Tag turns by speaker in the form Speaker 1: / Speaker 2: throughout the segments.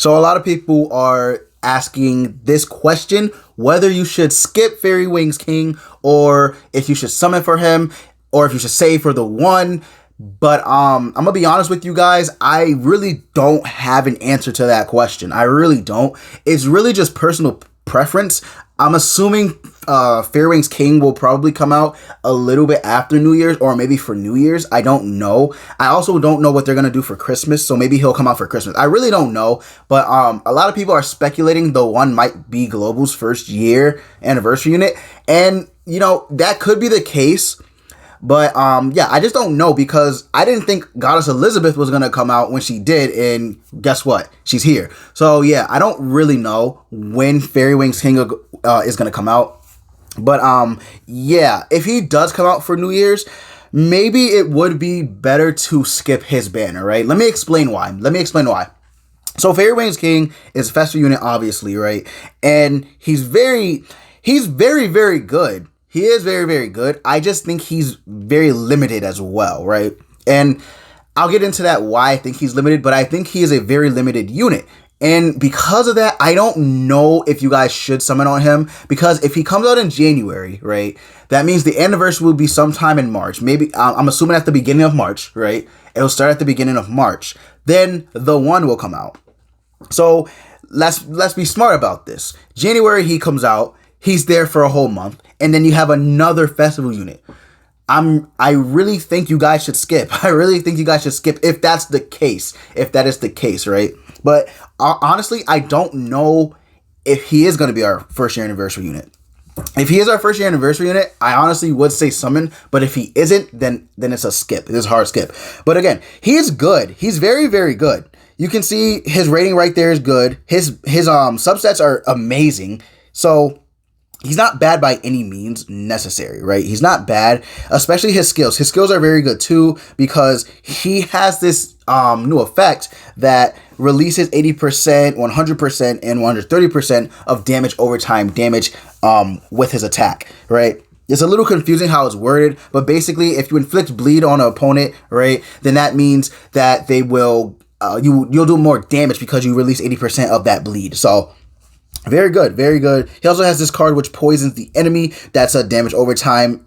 Speaker 1: So a lot of people are asking this question, whether you should skip Fairy Wings King or if you should summon for him or if you should save for the one. But I'm gonna be honest with you guys, I really don't have an answer to that question. I really don't. It's really just personal preference. I'm assuming Fairy Wings King will probably come out a little bit after New Year's or maybe for New Year's. I don't know. I also don't know what they're going to do for Christmas, so maybe he'll come out for Christmas. I really don't know, but a lot of people are speculating the one might be Global's first year anniversary unit, and you know, that could be the case. But yeah, I just don't know because I didn't think Goddess Elizabeth was going to come out when she did, and guess what? She's here. So yeah, I don't really know when Fairy Wings King is going to come out. But yeah, if he does come out for New Year's, maybe it would be better to skip his banner, right? Let me explain why. So Fairy Wings King is a Fester unit, obviously, right? And he's very, very good. He is very, very good. I just think he's very limited as well, right? And I'll get into that why I think he's limited, but I think he is a very limited unit. And because of that, I don't know if you guys should summon on him, because if he comes out in January, right, that means the anniversary will be sometime in March. Maybe, I'm assuming at the beginning of March, right? It'll start at the beginning of March. Then the one will come out. So let's be smart about this. January, he comes out. He's there for a whole month, and then you have another festival unit. I really think you guys should skip. I really think you guys should skip if that's the case. If that is the case, right? But honestly, I don't know if he is going to be our first year anniversary unit. If he is our first year anniversary unit, I honestly would say summon. But if he isn't, then it's a skip. It's a hard skip. But again, he is good. He's very, very good. You can see his rating right there is good. His subsets are amazing. So he's not bad by any means necessary, right? He's not bad, especially his skills. His skills are very good too, because he has this new effect that releases 80%, 100%, and 130% of damage overtime damage with his attack, right? It's a little confusing how it's worded, but basically if you inflict bleed on an opponent, right, then that means that they will, you'll do more damage because you release 80% of that bleed. So very good, very good. He also has this card which poisons the enemy. That's a damage overtime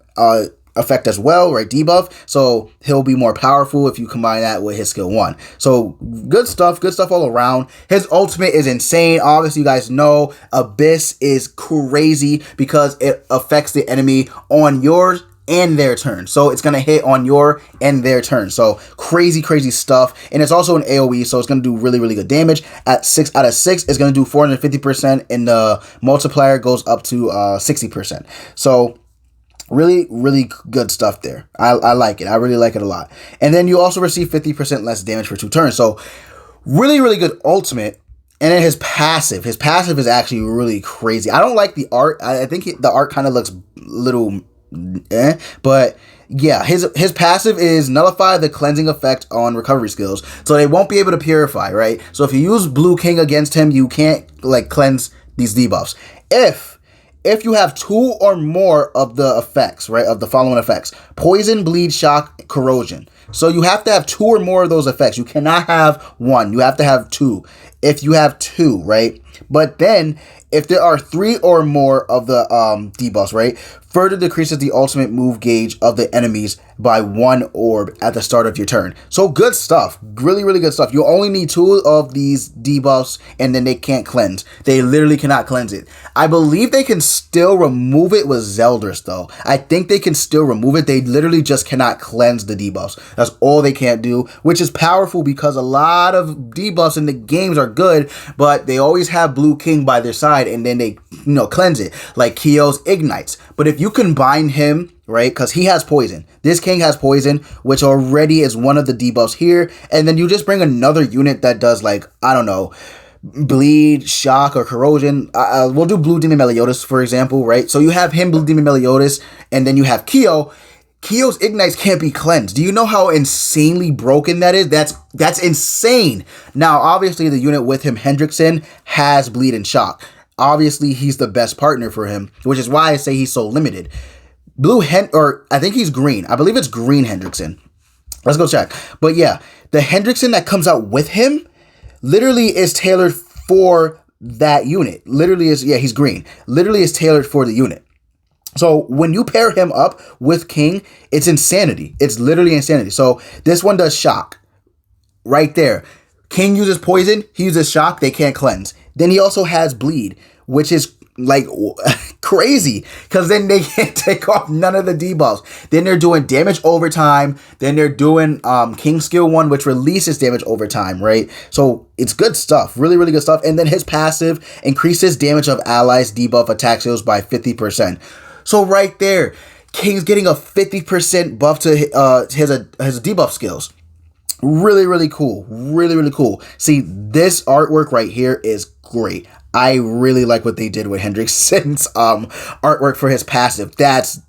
Speaker 1: effect as well, right? Debuff. So he'll be more powerful if you combine that with his skill 1. So good stuff all around. His ultimate is insane. Obviously, you guys know Abyss is crazy because it affects the enemy on yours and their turn. So it's going to hit on your and their turn. So crazy, crazy stuff. And it's also an AoE, so it's going to do really, really good damage. At 6 out of 6, it's going to do 450%, and the multiplier goes up to 60%. So really, really good stuff there. I like it. I really like it a lot. And then you also receive 50% less damage for 2 turns. So really, really good ultimate. And then his passive is actually really crazy. I don't like the art. I think the art kind of looks a little but yeah, his passive is nullify the cleansing effect on recovery skills, so they won't be able to purify, right? So if you use Blue King against him, you can't like cleanse these debuffs. If you have 2 or more of the effects, right, of the following effects: poison, bleed, shock, corrosion. So you have to have 2 or more of those effects. You cannot have 1. You have to have 2. If you have 2, right? But then if there are 3 or more of the debuffs, right, further decreases the ultimate move gauge of the enemies by 1 orb at the start of your turn. So good stuff. Really, really good stuff. You only need 2 of these debuffs, and then they can't cleanse. They literally cannot cleanse it. I believe they can still remove it with Zeldris, though. I think they can still remove it. They literally just cannot cleanse the debuffs. That's all they can't do, which is powerful because a lot of debuffs in the games are good, but they always have Blue King by their side, and then they, cleanse it, like Kyo's Ignites. But if you combine him, right, because he has poison. This king has poison, which already is one of the debuffs here. And then you just bring another unit that does, like, I don't know, bleed, shock, or corrosion. We'll do Blue Demon Meliodas, for example, right? So you have him, Blue Demon Meliodas, and then you have Kyo. Kyo's Ignites can't be cleansed. Do you know how insanely broken that is? That's insane. Now, obviously, the unit with him, Hendrickson, has bleed and shock. Obviously, he's the best partner for him, which is why I say he's so limited. I think he's green. I believe it's green Hendrickson. Let's go check. But yeah, the Hendrickson that comes out with him literally is tailored for that unit. Literally is, yeah, he's green. Literally is tailored for the unit. So when you pair him up with King, it's insanity. It's literally insanity. So this one does shock. Right there. King uses poison. He uses shock. They can't cleanse. Then he also has bleed, which is like crazy because then they can't take off none of the debuffs. Then they're doing damage over time. Then they're doing King skill 1, which releases damage over time, right? So it's good stuff. Really, really good stuff. And then his passive increases damage of allies debuff attack skills by 50%. So right there, King's getting a 50% buff to his debuff skills. Really, really cool. Really, really cool. See, this artwork right here is great. I really like what they did with Hendrickson's artwork for his passive. That's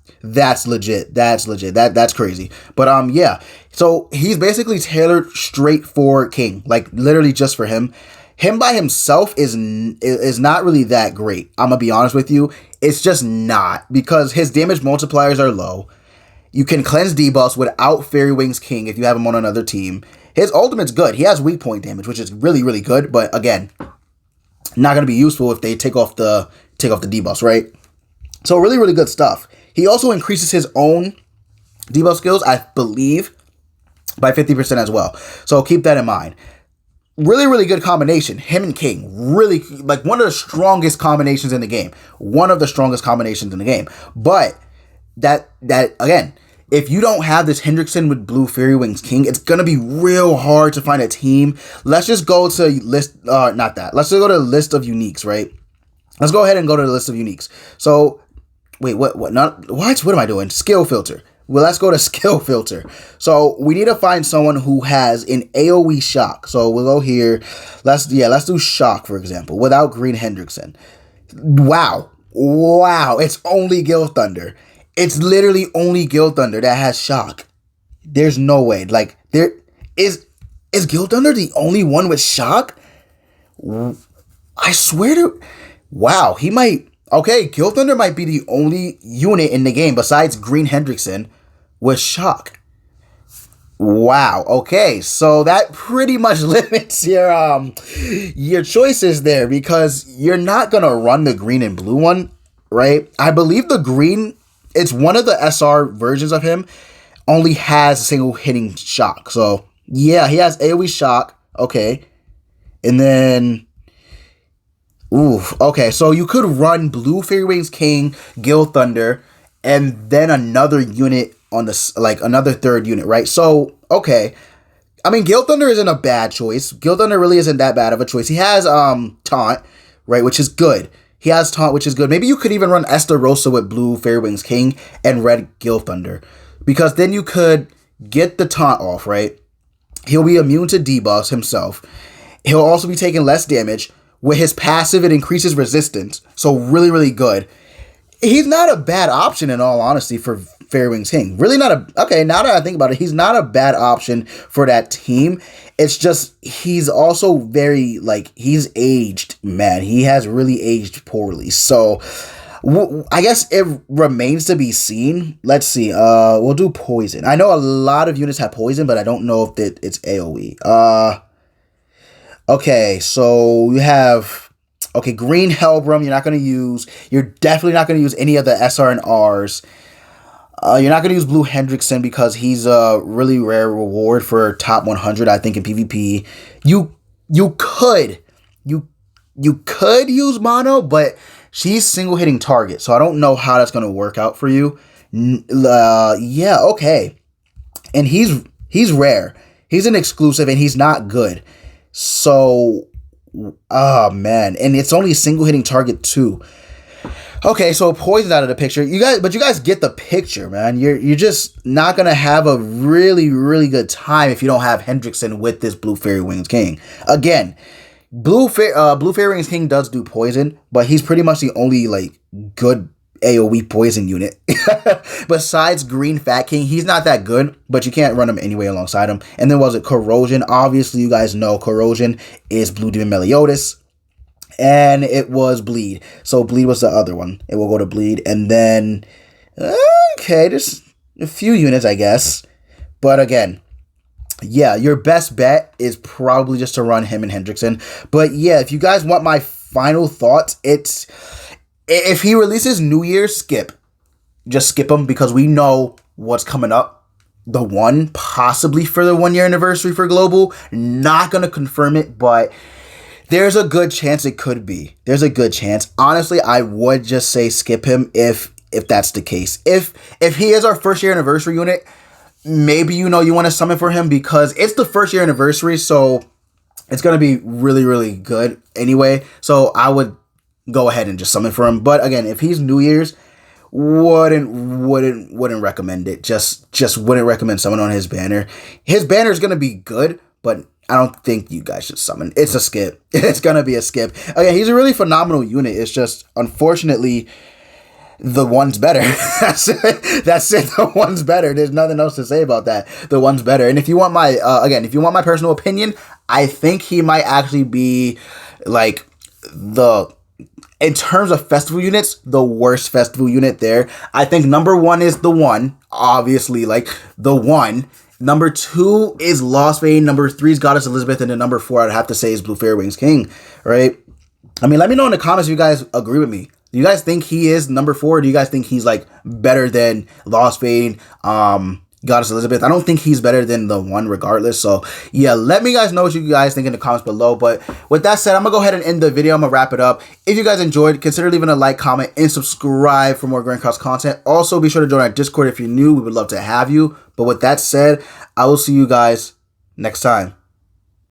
Speaker 1: legit. That's legit. That's crazy. But yeah. So he's basically tailored straight for King, like literally just for him. Him by himself is not really that great. I'm gonna be honest with you. It's just not, because his damage multipliers are low. You can cleanse debuffs without Fairy Wings King if you have him on another team. His ultimate's good. He has weak point damage, which is really, really good. But again, not going to be useful if they take off the debuffs, right? So really, really good stuff. He also increases his own debuff skills, I believe, by 50% as well. So keep that in mind. Really, really good combination. Him and King. Really, like one of the strongest combinations in the game. One of the strongest combinations in the game. But that again, if you don't have this Hendrickson with blue Fairy Wings King, it's gonna be real hard to find a team. Let's just go to list, not that. Let's just go to the list of uniques, right? Let's go ahead and go to the list of uniques. So, wait, what? What am I doing? Skill filter. Well, let's go to skill filter. So we need to find someone who has an AoE shock. So we'll go here. Let's do shock, for example, without Green Hendrickson. Wow, it's only Gil Thunder. It's literally only Gil Thunder that has shock. There's no way. Like, there is Gil Thunder the only one with shock? I swear to, wow, he might, okay, Gil Thunder might be the only unit in the game besides Green Hendrickson with shock. Wow, okay, so that pretty much limits your choices there, because you're not gonna run the green and blue one, right? I believe the green, it's one of the SR versions of him, only has a single hitting shock. So, yeah, he has AoE shock. Okay. And then, okay. So you could run Blue Fairy Wings King, Gil Thunder, and then another unit on this, like another third unit, right? So, okay. I mean, Gil Thunder isn't a bad choice. Gil Thunder really isn't that bad of a choice. He has Taunt, right, which is good. He has Taunt, which is good. Maybe you could even run Estarossa with Blue Fairy Wings King and Red Gil Thunder, because then you could get the Taunt off, right? He'll be immune to debuffs himself. He'll also be taking less damage. With his passive, it increases resistance. So really, really good. He's not a bad option, in all honesty, for Fairy Wings King. Really not a... Okay, now that I think about it, he's not a bad option for that team. It's just, he's also very, like, he's aged, man. He has really aged poorly. So, I guess it remains to be seen. Let's see. We'll do poison. I know a lot of units have poison, but I don't know if it's AoE. Okay, so you have... Okay, Green Hellbrum, you're not going to use. You're definitely not going to use any of the SR and Rs. You're not going to use Blue Hendrickson because he's a really rare reward for top 100, I think, in PvP. You could use Mono, but she's single hitting target, so I don't know how that's going to work out for you. Yeah, okay. And he's rare. He's an exclusive, and he's not good. So, oh man, and it's only single hitting target too. Okay, so poison's out of the picture. You guys get the picture, man. You're just not gonna have a really, really good time if you don't have Hendrickson with this Blue Fairy Wings King. Again, Blue Fairy Wings King does do poison, but he's pretty much the only like good AoE poison unit. Besides Green Fat King, he's not that good, but you can't run him anyway alongside him. And then was it Corrosion? Obviously, you guys know Corrosion is Blue Demon Meliodas. And it was Bleed. So Bleed was the other one. It will go to Bleed. And then, okay, there's a few units, I guess. But again, yeah, your best bet is probably just to run him and Hendrickson. But yeah, if you guys want my final thoughts, it's if he releases New Year's, just skip him because we know what's coming up. The one, possibly for the 1 year anniversary for Global. Not gonna confirm it, but there's a good chance it could be. There's a good chance. Honestly, I would just say skip him if that's the case. If he is our 1st year anniversary unit, maybe you want to summon for him because it's the 1st year anniversary, so it's gonna be really, really good anyway. So I would go ahead and just summon for him. But again, if he's New Year's, wouldn't recommend it. Just wouldn't recommend summon on his banner. His banner is gonna be good, but I don't think you guys should summon. It's a skip. It's gonna be a skip. Again, he's a really phenomenal unit. It's just unfortunately the one's better. That's it. That's it. The one's better. There's nothing else to say about that. The one's better. And if you want my if you want my personal opinion, I think he might actually be like in terms of festival units, the worst festival unit there. I think number 1 is the one, obviously, like the one. Number 2 is Lost Vein. Number 3 is Goddess Elizabeth, and then number 4 I'd have to say is Blue Fairy Wings King. Right? I mean, let me know in the comments if you guys agree with me. Do you guys think he is number 4? Or do you guys think he's like better than Lost Vein, Goddess Elizabeth? I don't think he's better than the one regardless. So yeah, let me guys know what you guys think in the comments below. But with that said, I'm gonna go ahead and end the video. I'm gonna wrap it up. If you guys enjoyed, consider leaving a like, comment, and subscribe for more Grand Cross content. Also, be sure to join our Discord if you're new. We would love to have you. But with that said, I will see you guys next time.